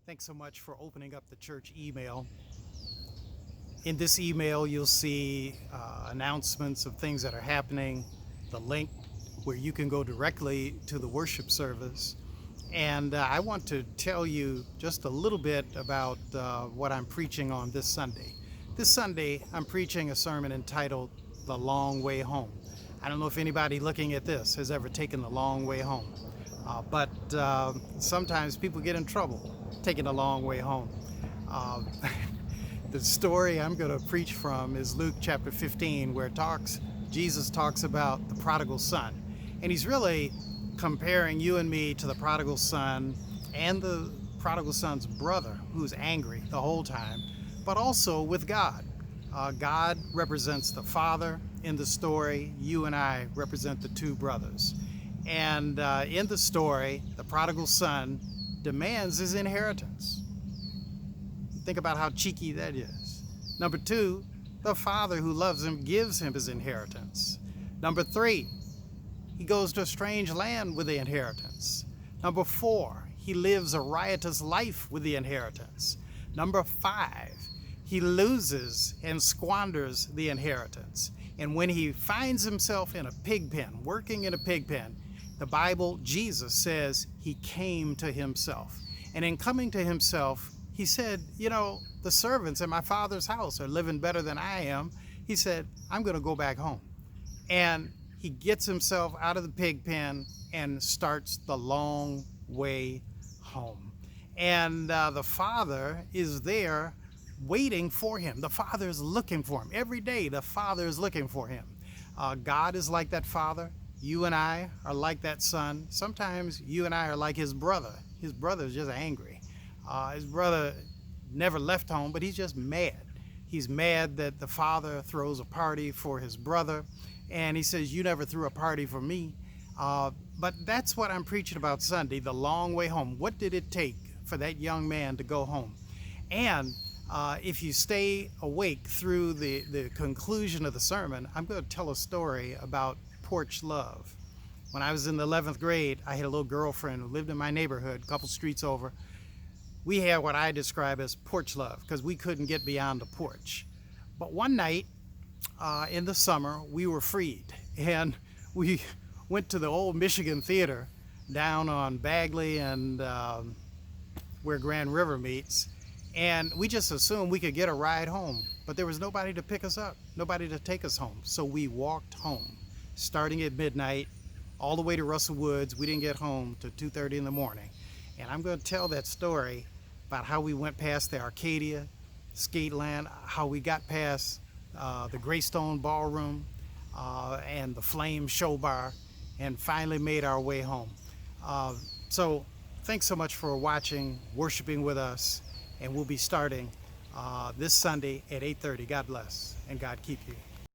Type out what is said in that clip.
Thanks so much for opening up the church email. In this email, you'll see announcements of things that are happening, the link where you can go directly to the worship service. And I want to tell you just a little bit about what I'm preaching on this Sunday. This Sunday, I'm preaching a sermon entitled The Long Way Home. I don't know if anybody looking at this has ever taken the long way home, but sometimes people get in trouble taking the long way home. Uh, the story I'm going to preach from is Luke chapter 15, where Jesus talks about the prodigal son. And he's really comparing you and me to the prodigal son and the prodigal son's brother, who's angry the whole time, but also with God. God represents the father in the story. You and I represent the two brothers. And in the story, the prodigal son demands his inheritance. Think about how cheeky that is. Number two, the father who loves him gives him his inheritance. Number three, he goes to a strange land with the inheritance. Number four, he lives a riotous life with the inheritance. Number five, he loses and squanders the inheritance. And when he finds himself in a pig pen, working in a pig pen, the Bible, Jesus says he came to himself. And in coming to himself, he said, the servants in my father's house are living better than I am. He said, I'm going to go back home. And he gets himself out of the pig pen and starts the long way home. And the father is there waiting for him. The father is looking for him. Every day, the father is looking for him. God is like that father. You and I are like that son. Sometimes you and I are like his brother. His brother is just angry. His brother never left home, but he's just mad. He's mad that the father throws a party for his brother, and he says, you never threw a party for me. But that's what I'm preaching about Sunday, the long way home. What did it take for that young man to go home? And if you stay awake through the conclusion of the sermon, I'm going to tell a story about porch love. When I was in the 11th grade, I had a little girlfriend who lived in my neighborhood, a couple streets over. We had what I describe as porch love because we couldn't get beyond the porch. But one night in the summer, we were freed, and we went to the old Michigan Theater down on Bagley and where Grand River meets, and we just assumed we could get a ride home, but there was nobody to pick us up, nobody to take us home. So we walked home, starting at midnight, all the way to Russell Woods. We didn't get home till 2:30 in the morning. And I'm going to tell that story about how we went past the Arcadia Skateland, how we got past the Greystone Ballroom and the Flame Show Bar, and finally made our way home. So thanks so much for watching, worshiping with us, and we'll be starting this Sunday at 8:30. God bless, and God keep you.